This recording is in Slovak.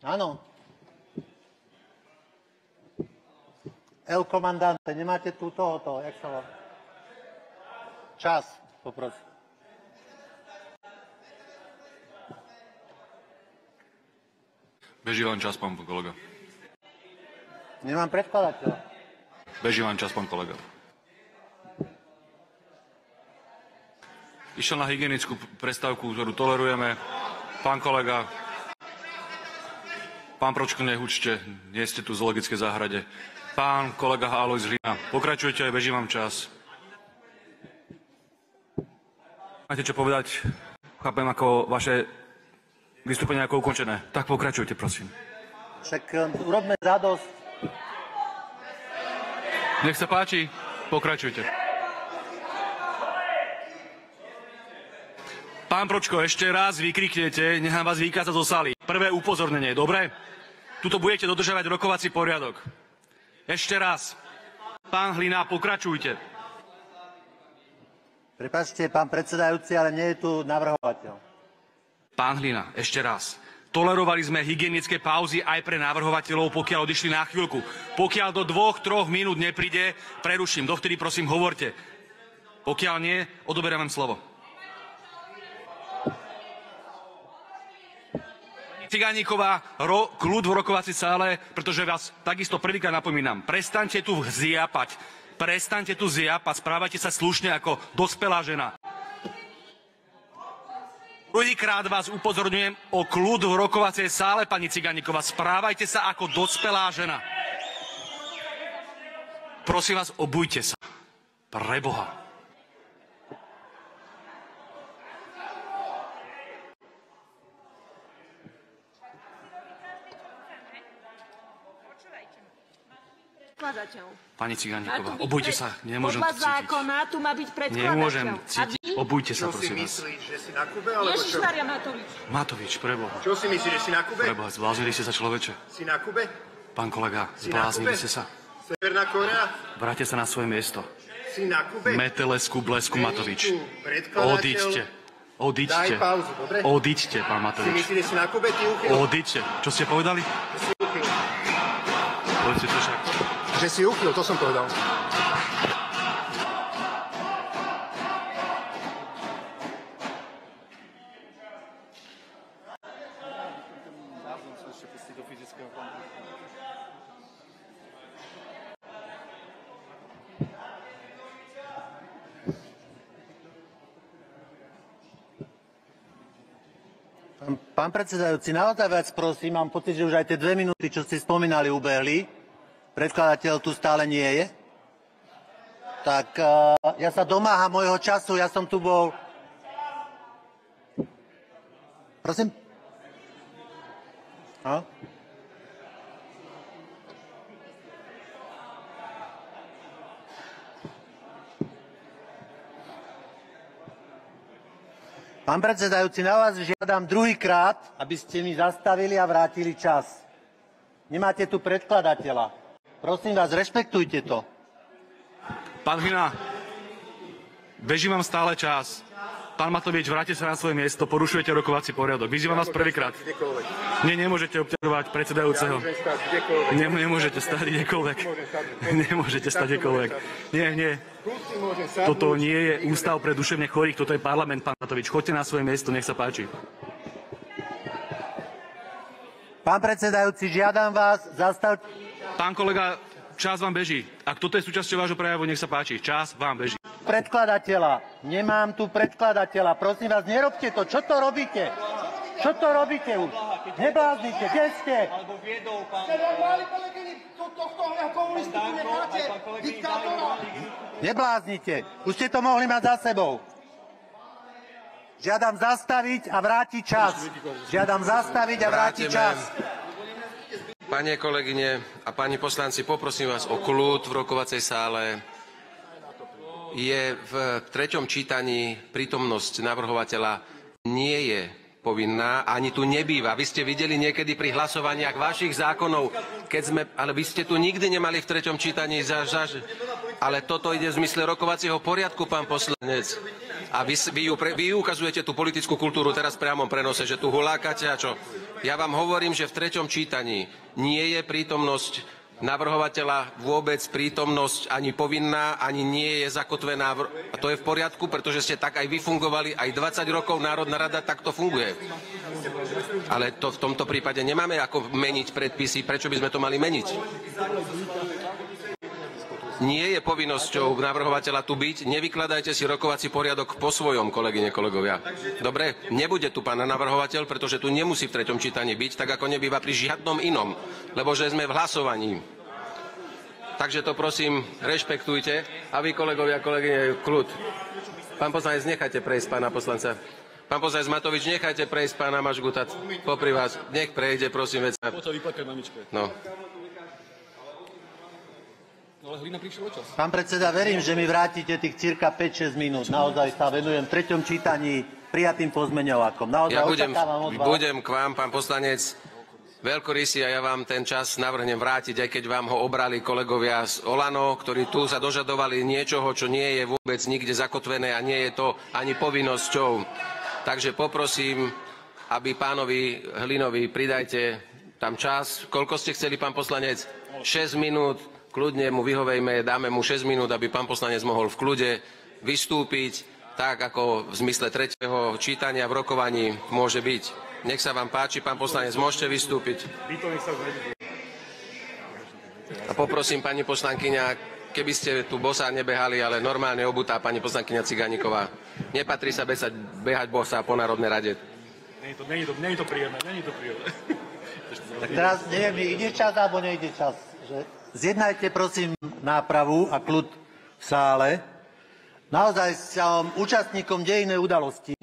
Áno. El komandante, nemáte tu tohoto, jak sa volá? Čas, poprosím. Beží vám čas, pán kolega. Nemám predkladateľa. Beží vám čas, pán kolega. Išiel na hygienickú prestávku, ktorú tolerujeme. Pán kolega, pán Pročko, nehučte, nie ste tu v zoologickej záhrade. Pán kolega Alojz Hlina, pokračujte, beží vám čas. Máte čo povedať? Chápem ako vaše vystúpenie ako ukončené. Tak pokračujte, prosím. Však urobme zadosť. Nech sa páči, pokračujte. Pán Pročko, ešte raz vykriknete, nechám vás vykázať zo sály. Prvé upozornenie, dobre? Tuto budete dodržovať rokovací poriadok. Ešte raz. Pán Hlina, pokračujte. Prepáčte, pán predsedajúci, ale nie je tu navrhovateľ. Pán Hlina, ešte raz. Tolerovali sme hygienické pauzy aj pre navrhovateľov, pokiaľ odišli na chvíľku. Pokiaľ do 2-3 minút nepríde, preruším. Dovtedy prosím hovorte. Pokiaľ nie, odoberám vám slovo. Cigániková, kľud v rokovacej sále, pretože vás takisto prvýkrát napomínam. Prestaňte tu zjapať. Prestaňte tu zjapať. Správajte sa slušne ako dospelá žena. Druhýkrát vás upozorňujem o kľud v rokovacej sále, pani Cigániková. Správajte sa ako dospelá žena. Prosím vás, obujte sa. Preboha. Pani Cigániková, obujte sa, nemôžem to cítiť. Zákona, tu má byť predkladateľ. Nemôžem cítiť, obujte sa, prosím vás. Čo si myslíš, že si na Kube, alebo čo? Ježišmaria Matovič. Matovič, preboha. Čo si myslíš, že si na Kube? Preboha, zbláznili ste sa, človeče. Si na Kube? Pán kolega, zbláznili ste sa. Severná Kórea? Vráťte sa na svoje miesto. Si na Kube? Metelesku, blesku, Matovič. Predkladateľ. Odiďte. Odiďte. Daj pauzu, dobre? Odiďte, pán Si Matovič. myslíš, že si na Kube, ty uchyl? Odiďte. Čo ste povedali? Že si uchyl. Povedzte to však. Že si uchyl, to som povedal. Pán predsedajúci, naozaj vás prosím, mám pocit, že už aj tie 2 minúty, čo ste spomínali, ubehli. Predkladateľ tu stále nie je. Tak ja sa domáham môjho času, ja som tu bol... Prosím? No? Pán predsedajúci, na vás žiadam druhýkrát, aby ste mi zastavili a vrátili čas. Nemáte tu predkladateľa. Prosím vás, rešpektujte to. Pán Hlina, beží vám stále čas. Pán Matovič, vráťte sa na svoje miesto, porušujete rokovací poriadok. Vyzývam vás prvýkrát. Nie, nemôžete obťažovať predsedajúceho. Nemôžete stať kdekoľvek. Nemôžete stať kdekoľvek. Nie. Toto nie je ústav pre duševne chorých, toto je parlament, pán Matovič. Choďte na svoje miesto, nech sa páči. Pán predsedajúci, žiadam vás, zastavte... Pán kolega, čas vám beží. Ak toto je súčasťou vášho prejavu, nech sa páči. Čas vám beží. Predkladateľa. Nemám tu predkladateľa. Prosím vás, nerobte to. Čo to robíte? Čo to robíte už? Nebláznite. Kde ste? Nebláznite. Už ste to mohli mať za sebou. Žiadam zastaviť a vrátiť čas. Žiadam zastaviť a vrátiť čas. Pane kolegyne a páni poslanci, poprosím vás o kľud v rokovacej sále. Je v 3. čítaní prítomnosť navrhovateľa nie je povinná, ani tu nebýva. Vy ste videli niekedy pri hlasovaniach vašich zákonov, ale vy ste tu nikdy nemali v 3. čítaní ale toto ide v zmysle rokovacieho poriadku, pán poslanec. A vy ukazujete tú politickú kultúru teraz v priamom prenose, že tu hulákate a čo? Ja vám hovorím, že v treťom čítaní nie je prítomnosť navrhovateľa vôbec prítomnosť ani povinná, ani nie je zakotvená. A to je v poriadku, pretože ste tak aj vy fungovali, aj 20 rokov Národná rada takto funguje. Ale to v tomto prípade nemáme ako meniť predpisy. Prečo by sme to mali meniť? Nie je povinnosťou navrhovateľa tu byť. Nevykladajte si rokovací poriadok po svojom, kolegyne, kolegovia. Dobre? Nebude tu pán navrhovateľ, pretože tu nemusí v treťom čítaní byť, tak ako nebýva pri žiadnom inom, lebo že sme v hlasovaní. Takže to prosím, rešpektujte. A vy, kolegovia, kolegyne, kľud. Pán poslanec, nechajte prejsť pána poslanca. Pán poslanec Matovič, nechajte prejsť pána Mažguta popri vás. Nech prejde, prosím, veď sa... No. Pán predseda, verím, že mi vrátite tých cirka 5-6 minút. Naozaj sa venujem v treťom čítaní prijatým pozmeňovákom. Naozaj Ja očakávam od vás. budem k vám, pán poslanec, veľkorysý a ja vám ten čas navrhnem vrátiť, aj keď vám ho obrali kolegovia z Olano, ktorí tu sa dožadovali niečoho, čo nie je vôbec nikde zakotvené a nie je to ani povinnosťou. Takže poprosím, aby pánovi Hlinovi pridajte tam čas. Koľko ste chceli, pán poslanec? 6 minút. Kľudne mu vyhovejme, dáme mu 6 minút, aby pán poslanec mohol v kľude vystúpiť, tak ako v zmysle tretieho čítania v rokovaní môže byť. Nech sa vám páči, pán poslanec, môžete vystúpiť. A poprosím pani poslankyňa, keby ste tu bosa nebehali, ale normálne obutá pani poslankyňa Cigániková. Nepatrí sa behať bosa po Národnej rade. Nie je to príjemné, nie je to príjemné. Tak teraz neviem, ide čas alebo nejde čas. Zjednajte prosím nápravu a kľud v sále. Naozaj som účastníkom dejinnej udalosti.